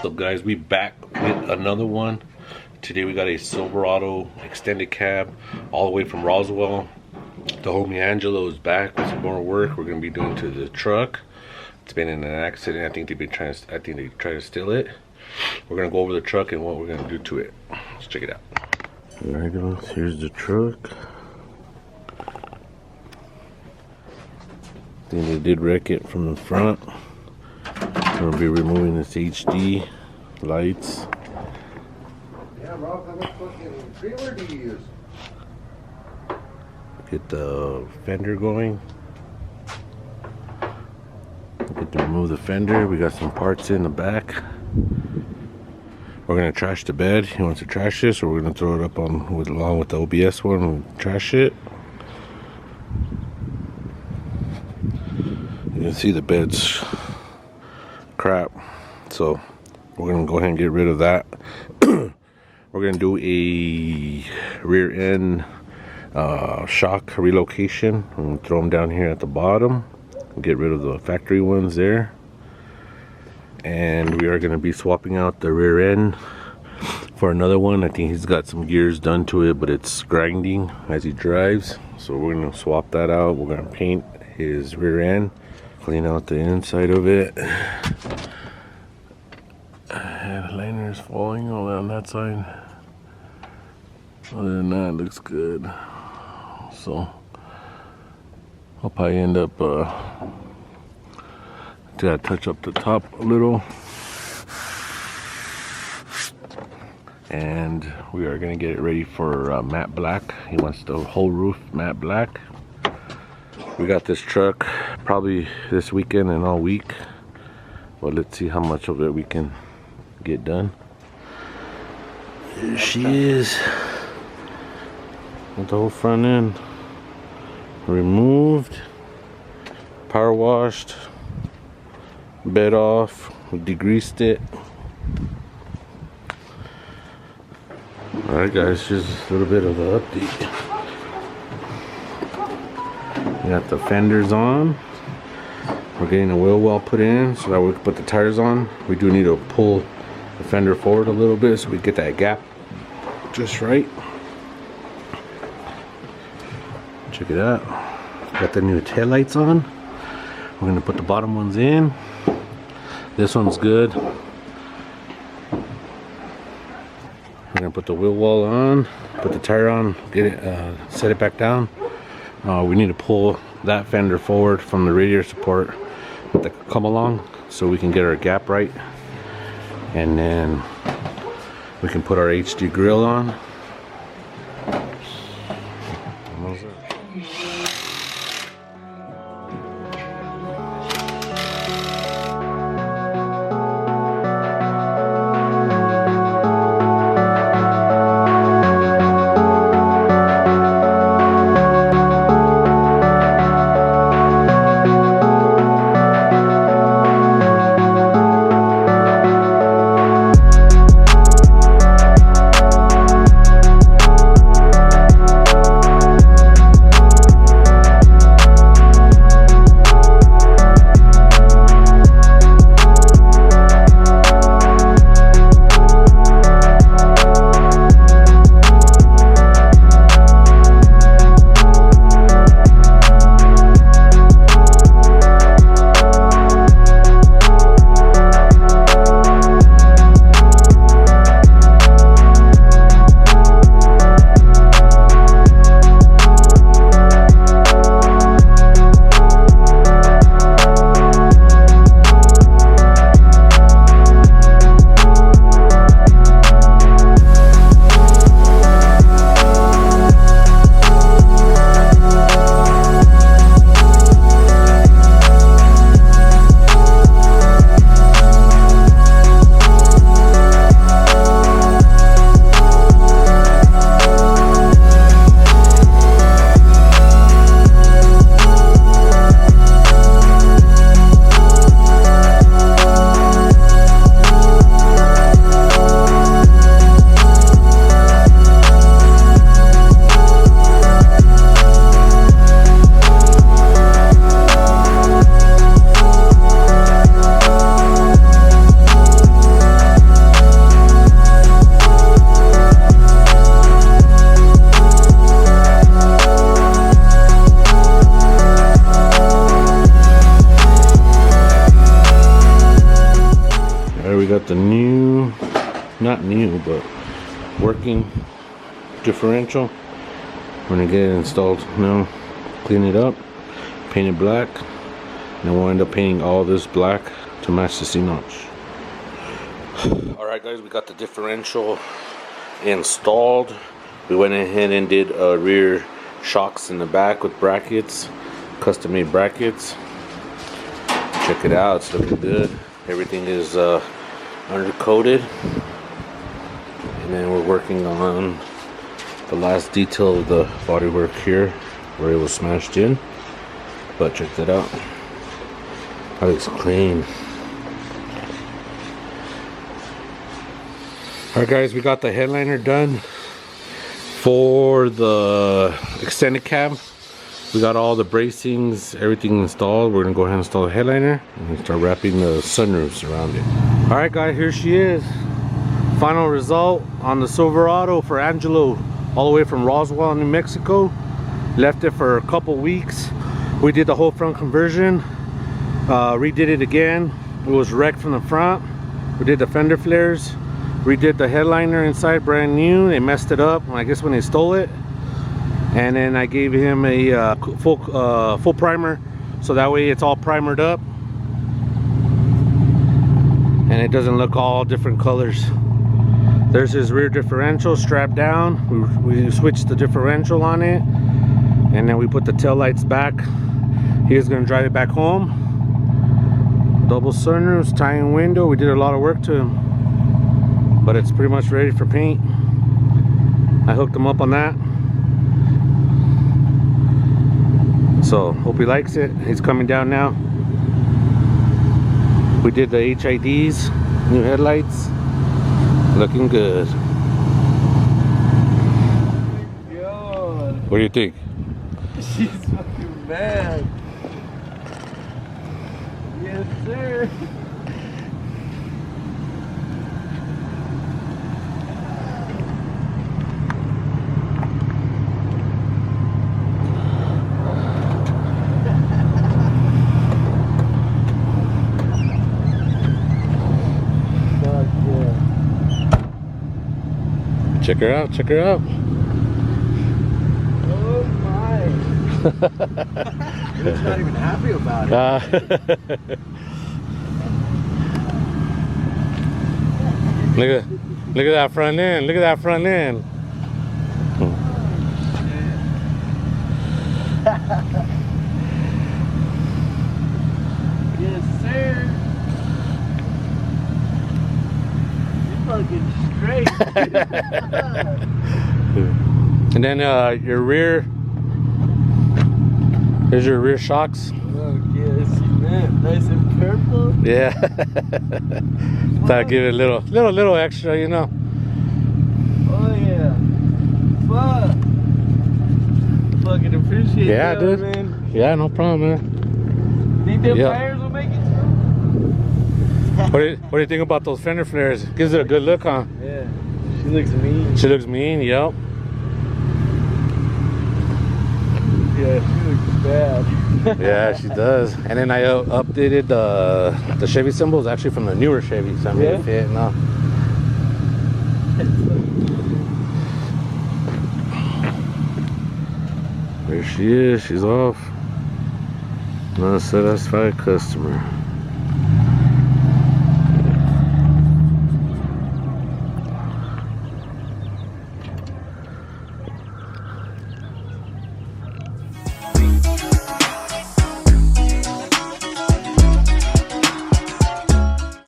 So guys, we back with another one. Today we got a Silverado extended cab all the way from Roswell. The homie Angelo is back with some more work we're gonna be doing to the truck. It's been in an accident. I think they tried to steal it. We're gonna go over the truck and what we're gonna do to it. Let's check it out. Alright guys, here's the truck. I think they did wreck it from the front. We're gonna be removing this HD lights. Yeah, Rob, how much fucking trailer do you use? Get the fender going. Get to remove the fender. We got some parts in the back. We're gonna trash the bed. He wants to trash this, or we're gonna throw it up on along with the OBS one and trash it. You can see the bed's crap, so we're gonna go ahead and get rid of that. We're gonna do a rear end shock relocation and throw them down here at the bottom. Get rid of the factory ones there, and we are gonna be swapping out the rear end for another one. I think he's got some gears done to it, but it's grinding as he drives, so we're gonna swap that out. We're gonna paint his rear end, clean out the inside of it. And liner is falling all down that side. Other than that, it looks good. So I'll probably end up gotta touch up the top a little. And we are gonna get it ready for matte black. He wants the whole roof matte black. We got this truck probably this weekend and all week, but let's see how much of it we can get done. Here she is with the whole front end removed, power washed, bed off, we degreased it. Alright guys, just a little bit of an update. We got the fenders on. We're getting a wheel well put in so that we can put the tires on. We do need to pull the fender forward a little bit so we get that gap just right. Check it out. Got the new tail lights on. We're gonna put the bottom ones in. This one's good. We're gonna put the wheel well on, put the tire on, get it, set it back down. We need to pull that fender forward from the radiator support with the come along so we can get our gap right, and then we can put our HD grill on. got the new, not new, but working differential. We're gonna get it installed now, clean it up, paint it black, and then we'll end up painting all this black to match the C-notch. Alright guys, we got the differential installed. We went ahead and did rear shocks in the back with brackets, custom made brackets. Check it out, it's looking good. Everything is undercoated, and then we're working on the last detail of the bodywork here where it was smashed in. But check that out, that looks clean. Alright guys, we got the headliner done for the extended cab. We got all the bracings, everything installed. We're gonna go ahead and install the headliner and start wrapping the sunroofs around it. Alright guys, here she is. Final result on the Silverado for Angelo, all the way from Roswell, New Mexico. Left it for a couple weeks. We did the whole front conversion, redid it again. It was wrecked from the front. We did the fender flares, redid the headliner inside brand new. They messed it up, I guess, when they stole it. And then I gave him a full primer, so that way it's all primered up and it doesn't look all different colors. There's his rear differential strapped down. We switched the differential on it, and then we put the tail lights back. He's gonna drive it back home. Double sunroofs, tie-in window. We did a lot of work to him, but it's pretty much ready for paint. I hooked him up on that. So hope he likes it. He's coming down now. We did the HIDs, new headlights, looking good. God. What do you think? She's fucking mad. Yes, sir. Check her out, check her out. Oh my. He's not even happy about it. Look at that front end. Look at that front end. Yes, sir. Fucking straight. And then your rear, here's your rear shocks. Oh yes, man, nice and purple. Yeah. Thought I'd give it a little extra, you know. Oh yeah. Fuck. Fucking appreciate Yeah, that, dude. man. Yeah, no problem, man. Think them Yeah. tires will make it? What do you think about those fender flares? Gives it a good look, huh? Yeah. She looks mean. She looks mean, yep. Yeah, she looks bad. Yeah, she does. And then I updated the Chevy symbols, actually from the newer Chevy, so I made it fit now. There she is, she's off. Not a satisfied customer.